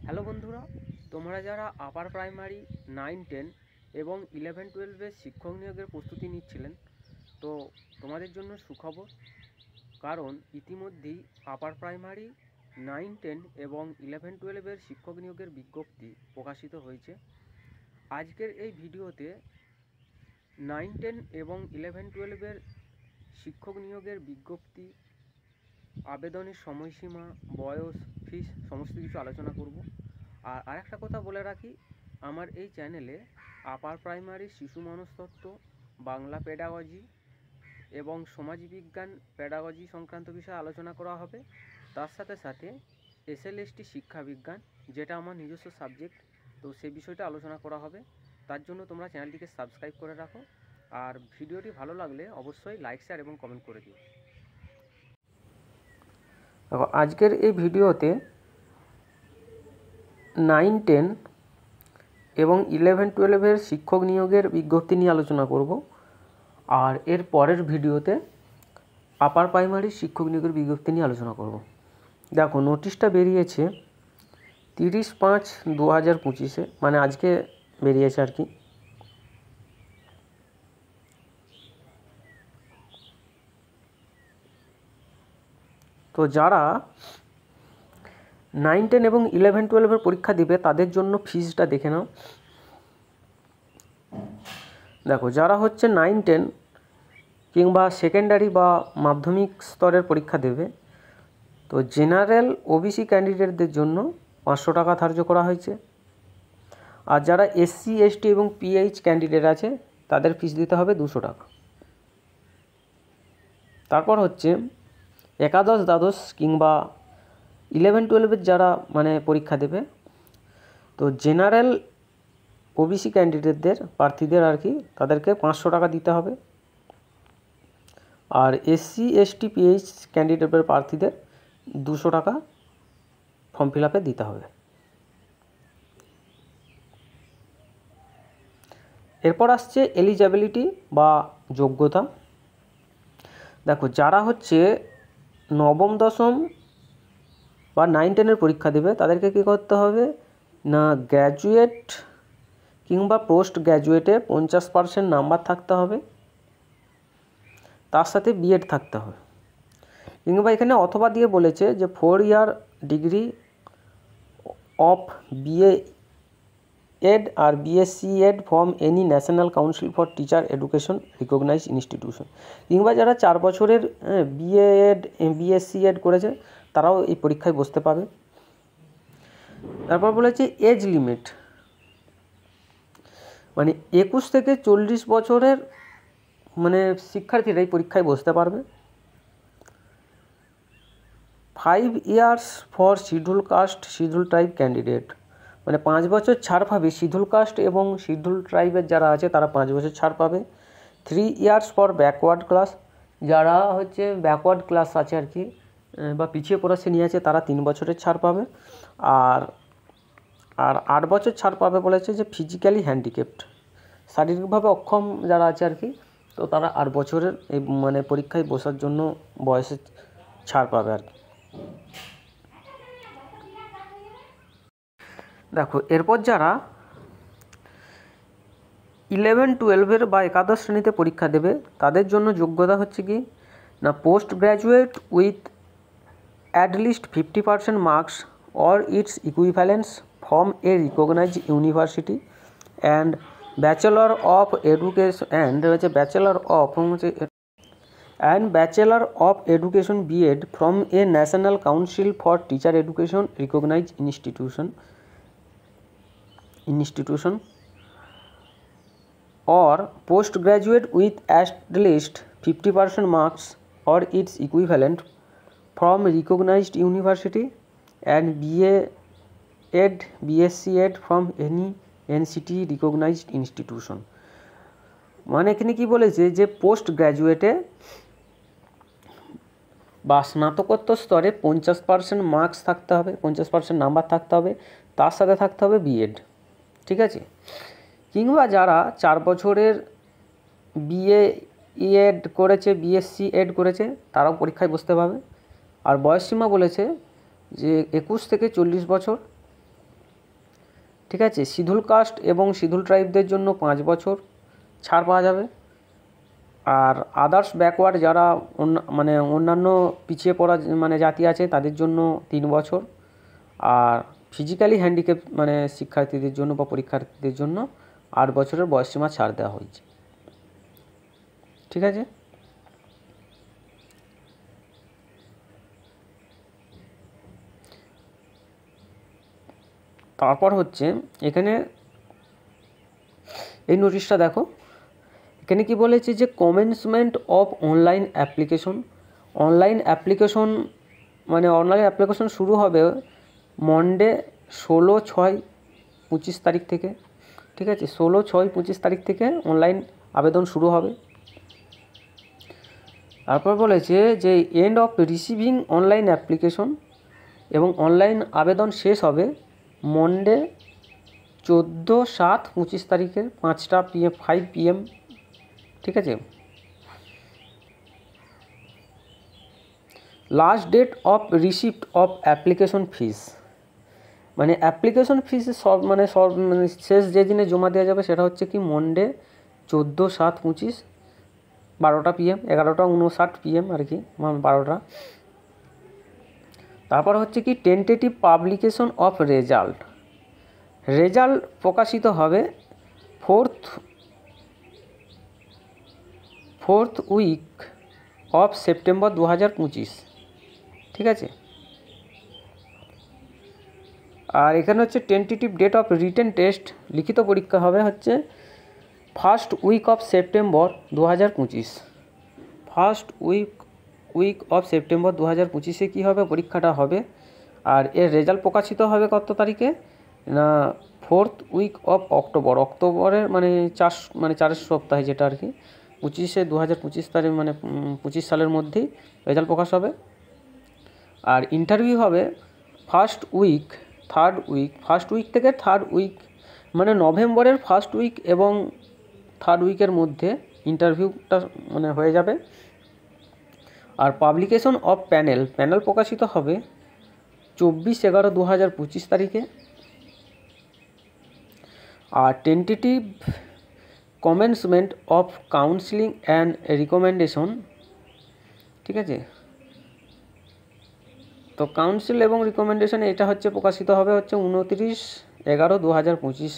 Hello বন্ধুরা, তোমরা যারা আপার প্রাইমারি 9, 10 এবং 11, 12-এর শিক্ষক নিয়োগের প্রস্তুতি নিচ্ছিলেন, তো তোমাদের জন্য সুখবর। কারণ ইতিমধ্যেই আপার প্রাইমারি 9, 10 এবং 11, 12-এর শিক্ষক নিয়োগের বিজ্ঞপ্তি প্রকাশিত হয়েছে। আজকের এই ভিডিওতে 9, 10 এবং 11, 12-এর শিক্ষক নিয়োগের বিজ্ঞপ্তি, আবেদনের সময়সীমা, বয়স, ফিস সমস্ত কিছু আলোচনা করব। আর আরেকটা কথা বলে রাখি, আমার এই চ্যানেলে আপার প্রাইমারি শিশু মনস্তত্ত্ব, বাংলা পেডাগজি এবং সমাজবিজ্ঞান পেডাগজি সংক্রান্ত বিষয়ে আলোচনা করা হবে। তার সাথে সাথে SLST শিক্ষাবিজ্ঞান, যেটা আমার নিজস্ব সাবজেক্ট, তো সেই বিষয়টা আলোচনা করা হবে। তার জন্য তোমরা চ্যানেলটিকে সাবস্ক্রাইব করে রাখো, আর ভিডিওটি ভালো লাগলে অবশ্যই লাইক, শেয়ার এবং কমেন্ট করে দিও। দেখো, আজকের এই ভিডিওতে 9, 10 এবং 11, 12-এর শিক্ষক নিয়োগের বিজ্ঞপ্তি নিয়ে আলোচনা করব। আর এর পরের ভিডিওতে আপার প্রাইমারি শিক্ষক নিয়োগের বিজ্ঞপ্তি নিয়ে আলোচনা করব। দেখো, নোটিশটা বেরিয়েছে 30/5/2025-এ, মানে আজকে বেরিয়েছে আর কি। তো যারা 9, 10 এবং 11, 12-এর পরীক্ষা দিবে তাদের জন্য ফিজটা দেখে নাও। দেখো, যারা হচ্ছে 9, 10 কিংবা সেকেন্ডারি বা মাধ্যমিক স্তরের পরীক্ষা দেবে, তো জেনারেল OBC ক্যান্ডিডেটদের জন্য 500 টাকা ধার্য করা হয়েছে। আর যারা SC, ST এবং PH ক্যান্ডিডেট আছে তাদের ফিস দিতে হবে 200 টাকা। তারপর হচ্ছে একাদশ, দ্বাদশ কিংবা 11, 12-এর যারা পরীক্ষা দেবে, তো জেনারেল OBC ক্যান্ডিডেটদের প্রার্থীদের আর কি, তাদেরকে 500 টাকা দিতে হবে। আর SC, ST, PH ক্যান্ডিডেটের প্রার্থীদের 200 টাকা ফর্ম ফিল আপে দিতে হবে। এরপর আসছে এলিজিবিলিটি বা যোগ্যতা। দেখো, যারা হচ্ছে নবম, দশম বা 9, 10-এর পরীক্ষা দেবে তাদেরকে কী করতে হবে না, গ্র্যাজুয়েট কিংবা পোস্ট গ্র্যাজুয়েটে 50% নাম্বার থাকতে হবে, তার সাথে B.Ed থাকতে হবে। কিংবা এখানে অথবা দিয়ে বলেছে যে 4 ইয়ার ডিগ্রি অফ BA-Ed আর BSc-Ed from any national council for teacher education recognised institution. কিংবা যারা 4 বছরের BA-Ed BSc-Ed করেছে তারাও এই পরীক্ষায় বসতে পাবে। তারপর বলেছে এজ লিমিট, 21 থেকে 40 বছরের শিক্ষার্থীরা এই পরীক্ষায় বসতে পারবে। 5 years for schedule caste schedule tribe candidate, 5 বছর ছাড় পাবে শিডিউল কাস্ট এবং শিডিউল ট্রাইবের যারা আছে তারা 5 বছর ছাড় পাবে। 3 ইয়ার্স ফর ব্যাকওয়ার্ড ক্লাস, যারা হচ্ছে ব্যাকওয়ার্ড ক্লাস আছে আর কি, বা পিছিয়ে পড়া শ্রেণী আছে, তারা 3 বছরের ছাড় পাবে। আর 8 বছর ছাড় পাবে বলেছে যে ফিজিক্যালি হ্যান্ডিক্যাপড, শারীরিকভাবে অক্ষম যারা আছে আর কি, তো তারা 8 বছরের এই পরীক্ষায় বসার জন্য বয়সে ছাড় পাবে আর কি। দেখো, এরপর যারা 11, 12-এর বা একাদশ শ্রেণীতে পরীক্ষা দেবে তাদের জন্য যোগ্যতা হচ্ছে কি না, post graduate with at least 50% marks or its equivalence from a recognised university and bachelor of education bachelor of education B.Ed from a national council for teacher education recognised institution or postgraduate with at least 50% marks or its equivalent from recognized university and BA-Ed BSc-Ed from any NCT recognized institution। এখানে কি বলেছে যে post গ্র্যাজুয়েটে বা স্নাতকোত্তর স্তরে 50% marks থাকতে হবে, 50% number থাকতে হবে, তার সাথে থাকতে হবে B.Ed, ঠিক আছে। কিংবা যারা 4 বছরের BA-Ed করেছে, BSc-Ed করেছে, তারাও পরীক্ষায় বসতে পারবে। আর বয়সসীমা বলেছে যে 21 থেকে 40 বছর। ঠিক আছে। শিডিউল কাস্ট এবং শিডিউল ট্রাইবদের জন্য 5 বছর ছাড় পাওয়া যাবে। আর আদার্স ব্যাকওয়ার্ড যারা অন্যান্য পিছিয়ে পড়া জাতি আছে তাদের জন্য 3 বছর। আর ফিজিক্যালি হ্যান্ডিক্যাপ শিক্ষার্থীদের জন্য বা পরীক্ষার্থীদের জন্য 8 বছরের বয়সসীমা ছাড় দেওয়া হয়েছে। ঠিক আছে। তারপর হচ্ছে এখানে এই নোটিশটা দেখো, এখানে কি বলেছে যে commencement of online application. Online application শুরু হবে মন্ডে 16/6/25 তারিখ থেকে। ঠিক আছে, 16/6/25 তারিখ থেকে অনলাইন আবেদন শুরু হবে। তারপর বলেছে যে end of receiving online application, এবং অনলাইন আবেদন শেষ হবে মন্ডে 14/7/25 তারিখের 5 PM। ঠিক আছে। Last date of receipt of application fees, application fees শেষ যে দিনে জমা দেওয়া যাবে সেটা হচ্ছে কি মন্ডে 14/7/25 12টা PM, 11:59 PM আর কি, 12টা। তারপর হচ্ছে কি টেন্টেটিভ পাবলিকেশন অফ রেজাল্ট প্রকাশিত হবে 4th উইক অফ সেপ্টেম্বর 2025। ঠিক আছে। আর এখানে হচ্ছে tentative date of written test, লিখিত পরীক্ষা হবে হচ্ছে 1st week of September 2025। 1st week of September 2025-এ কী হবে, পরীক্ষাটা হবে। আর এর রেজাল্ট প্রকাশিত হবে কত তারিখে না 4th উইক অফ অক্টোবরের 4 সপ্তাহে, যেটা আর কি 2025 তারিখ 25 সালের মধ্যেই রেজাল্ট প্রকাশ হবে। আর ইন্টারভিউ হবে 1st উইক থেকে 3rd উইক, নভেম্বরের 1st উইক এবং 3rd উইকের মধ্যে ইন্টারভিউটা হয়ে যাবে। আর পাবলিকেশন অফ প্যানেল প্রকাশিত হবে 24/11/2025 তারিখে। আর tentative commencement of counselling and recommendation. ঠিক আছে। তো কাউন্সিল এবং রিকমেন্ডেশন এটা হচ্ছে প্রকাশিত হবে 29/11/2025।